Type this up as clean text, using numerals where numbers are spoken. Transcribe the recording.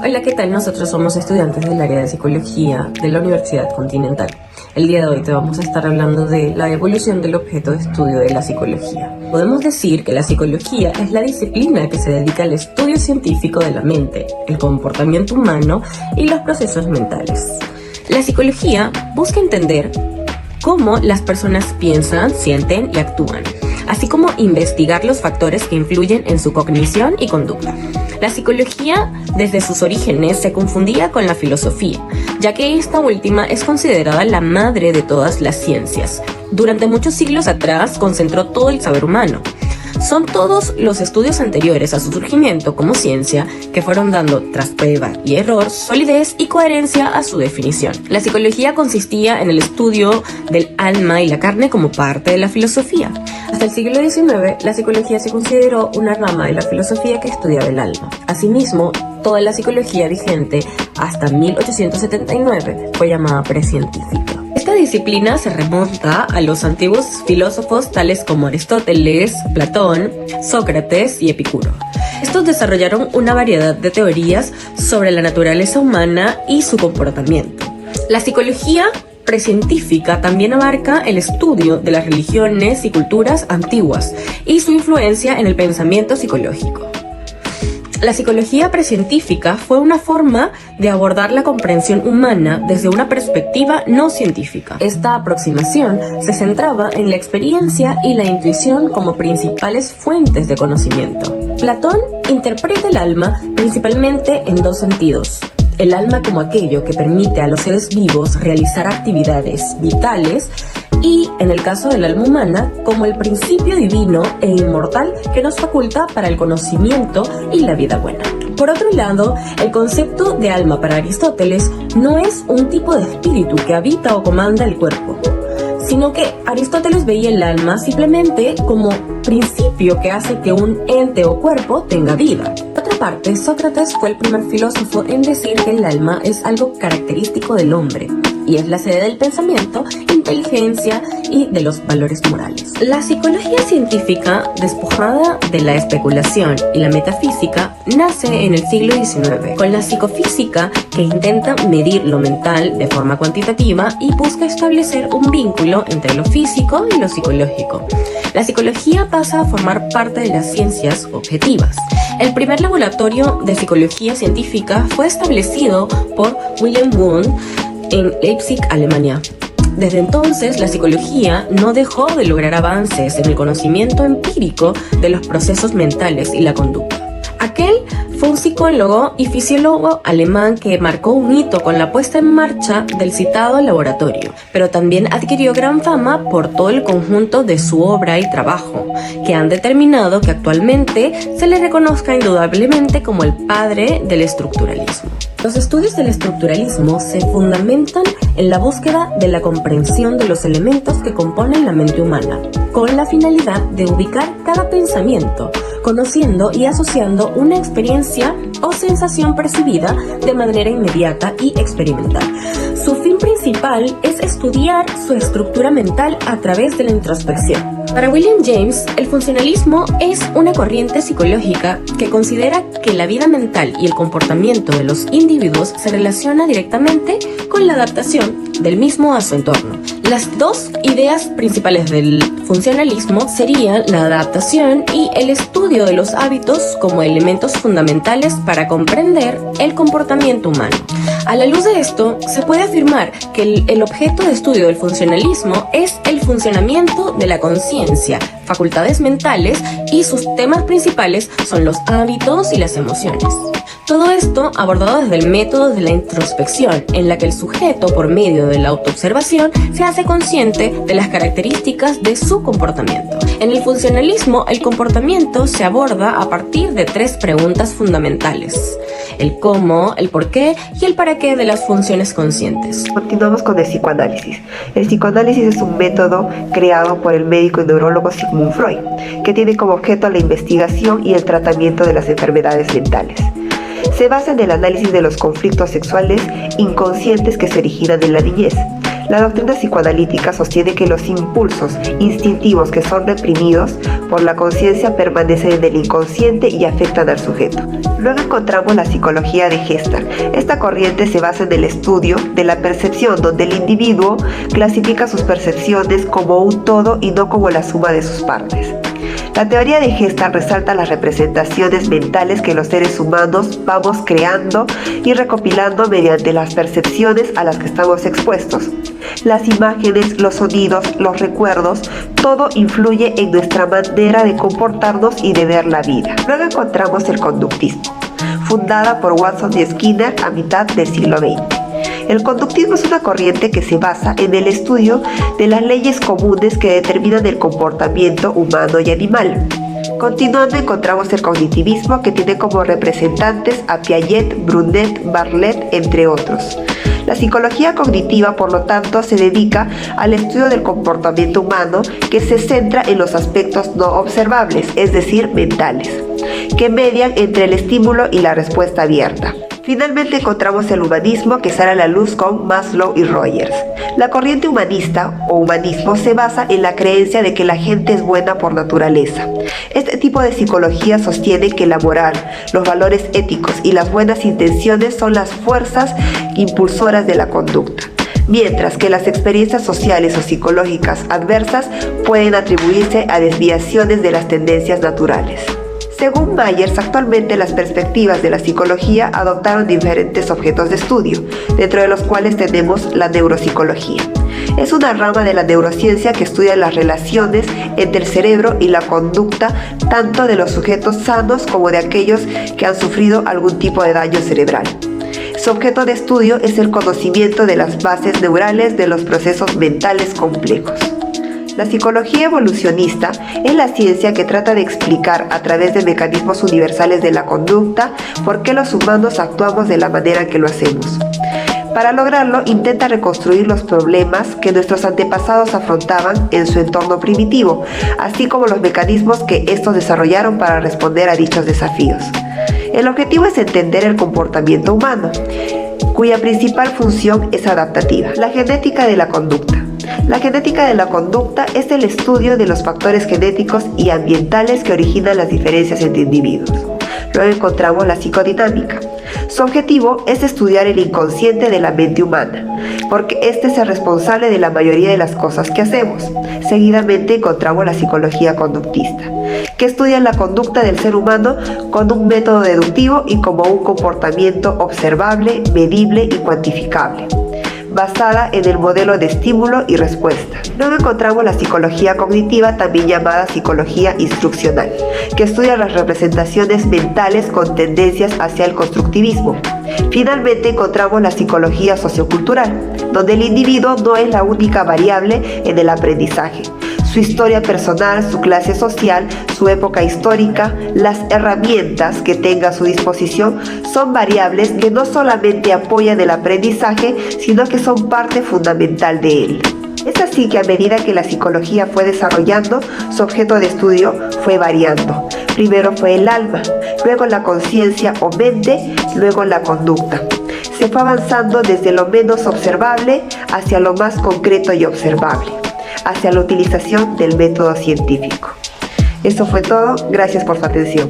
Hola, ¿qué tal? Nosotros somos estudiantes del área de psicología de la Universidad Continental. El día de hoy te vamos a estar hablando de la evolución del objeto de estudio de la psicología. Podemos decir que la psicología es la disciplina que se dedica al estudio científico de la mente, el comportamiento humano y los procesos mentales. La psicología busca entender cómo las personas piensan, sienten y actúan, así como investigar los factores que influyen en su cognición y conducta. La psicología, desde sus orígenes, se confundía con la filosofía, ya que esta última es considerada la madre de todas las ciencias. Durante muchos siglos atrás, concentró todo el saber humano. Son todos los estudios anteriores a su surgimiento como ciencia que fueron dando, tras prueba y error, solidez y coherencia a su definición. La psicología consistía en el estudio del alma y la carne como parte de la filosofía. Hasta el siglo XIX, la psicología se consideró una rama de la filosofía que estudiaba el alma. Asimismo, toda la psicología vigente hasta 1879 fue llamada precientífica. Esta disciplina se remonta a los antiguos filósofos tales como Aristóteles, Platón, Sócrates y Epicuro. Estos desarrollaron una variedad de teorías sobre la naturaleza humana y su comportamiento. La psicología precientífica también abarca el estudio de las religiones y culturas antiguas y su influencia en el pensamiento psicológico. La psicología precientífica fue una forma de abordar la comprensión humana desde una perspectiva no científica. Esta aproximación se centraba en la experiencia y la intuición como principales fuentes de conocimiento. Platón interpreta el alma principalmente en dos sentidos: el alma como aquello que permite a los seres vivos realizar actividades vitales y, en el caso del alma humana, como el principio divino e inmortal que nos faculta para el conocimiento y la vida buena. Por otro lado, el concepto de alma para Aristóteles no es un tipo de espíritu que habita o comanda el cuerpo, sino que Aristóteles veía el alma simplemente como principio que hace que un ente o cuerpo tenga vida. Por otra parte, Sócrates fue el primer filósofo en decir que el alma es algo característico del hombre y es la sede del pensamiento, inteligencia y de los valores morales. La psicología científica, despojada de la especulación y la metafísica, nace en el siglo XIX, con la psicofísica, que intenta medir lo mental de forma cuantitativa y busca establecer un vínculo entre lo físico y lo psicológico. La psicología pasa a formar parte de las ciencias objetivas. El primer laboratorio de psicología científica fue establecido por Wilhelm Wundt en Leipzig, Alemania. Desde entonces, la psicología no dejó de lograr avances en el conocimiento empírico de los procesos mentales y la conducta. Aquel fue un psicólogo y fisiólogo alemán que marcó un hito con la puesta en marcha del citado laboratorio, pero también adquirió gran fama por todo el conjunto de su obra y trabajo, que han determinado que actualmente se le reconozca indudablemente como el padre del estructuralismo. Los estudios del estructuralismo se fundamentan en la búsqueda de la comprensión de los elementos que componen la mente humana, con la finalidad de ubicar cada pensamiento, conociendo y asociando una experiencia o sensación percibida de manera inmediata y experimental. Su fin principal es estudiar su estructura mental a través de la introspección. Para William James, el funcionalismo es una corriente psicológica que considera que la vida mental y el comportamiento de los individuos se relaciona directamente con la adaptación del mismo a su entorno. Las dos ideas principales del funcionalismo serían la adaptación y el estudio de los hábitos como elementos fundamentales para comprender el comportamiento humano. A la luz de esto, se puede afirmar que el objeto de estudio del funcionalismo es el funcionamiento de la conciencia, facultades mentales, y sus temas principales son los hábitos y las emociones. Todo esto abordado desde el método de la introspección, en la que el sujeto, por medio de la autoobservación, se hace consciente de las características de su comportamiento. En el funcionalismo, el comportamiento se aborda a partir de tres preguntas fundamentales: el cómo, el por qué y el para qué de las funciones conscientes. Continuamos con el psicoanálisis. El psicoanálisis es un método creado por el médico y neurólogo Sigmund Freud, que tiene como objeto la investigación y el tratamiento de las enfermedades mentales. Se basa en el análisis de los conflictos sexuales inconscientes que se originan en la niñez. La doctrina psicoanalítica sostiene que los impulsos instintivos que son reprimidos por la conciencia permanecen en el inconsciente y afectan al sujeto. Luego encontramos la psicología de Gestalt. Esta corriente se basa en el estudio de la percepción, donde el individuo clasifica sus percepciones como un todo y no como la suma de sus partes. La teoría de Gestalt resalta las representaciones mentales que los seres humanos vamos creando y recopilando mediante las percepciones a las que estamos expuestos. Las imágenes, los sonidos, los recuerdos, todo influye en nuestra manera de comportarnos y de ver la vida. Luego encontramos el conductismo, fundada por Watson y Skinner a mitad del siglo XX. El conductismo es una corriente que se basa en el estudio de las leyes comunes que determinan el comportamiento humano y animal. Continuando encontramos el cognitivismo, que tiene como representantes a Piaget, Brunet, Bartlett, entre otros. La psicología cognitiva, por lo tanto, se dedica al estudio del comportamiento humano, que se centra en los aspectos no observables, es decir, mentales, que median entre el estímulo y la respuesta abierta. Finalmente encontramos el humanismo, que sale a la luz con Maslow y Rogers. La corriente humanista o humanismo se basa en la creencia de que la gente es buena por naturaleza. Este tipo de psicología sostiene que la moral, los valores éticos y las buenas intenciones son las fuerzas impulsoras de la conducta, mientras que las experiencias sociales o psicológicas adversas pueden atribuirse a desviaciones de las tendencias naturales. Según Myers, actualmente las perspectivas de la psicología adoptaron diferentes objetos de estudio, dentro de los cuales tenemos la neuropsicología. Es una rama de la neurociencia que estudia las relaciones entre el cerebro y la conducta, tanto de los sujetos sanos como de aquellos que han sufrido algún tipo de daño cerebral. Su objeto de estudio es el conocimiento de las bases neurales de los procesos mentales complejos. La psicología evolucionista es la ciencia que trata de explicar a través de mecanismos universales de la conducta por qué los humanos actuamos de la manera en que lo hacemos. Para lograrlo, intenta reconstruir los problemas que nuestros antepasados afrontaban en su entorno primitivo, así como los mecanismos que estos desarrollaron para responder a dichos desafíos. El objetivo es entender el comportamiento humano, cuya principal función es adaptativa. La genética de la conducta. La genética de la conducta es el estudio de los factores genéticos y ambientales que originan las diferencias entre individuos. Luego encontramos la psicodinámica. Su objetivo es estudiar el inconsciente de la mente humana, porque este es el responsable de la mayoría de las cosas que hacemos. Seguidamente encontramos la psicología conductista, que estudia la conducta del ser humano con un método deductivo y como un comportamiento observable, medible y cuantificable, basada en el modelo de estímulo y respuesta. Luego encontramos la psicología cognitiva, también llamada psicología instruccional, que estudia las representaciones mentales con tendencias hacia el constructivismo. Finalmente encontramos la psicología sociocultural, donde el individuo no es la única variable en el aprendizaje. Su historia personal, su clase social, su época histórica, las herramientas que tenga a su disposición son variables que no solamente apoyan el aprendizaje, sino que son parte fundamental de él. Es así que a medida que la psicología fue desarrollando, su objeto de estudio fue variando. Primero fue el alma, luego la conciencia o mente, luego la conducta. Se fue avanzando desde lo menos observable hacia lo más concreto y observable, hacia la utilización del método científico. Eso fue todo, gracias por su atención.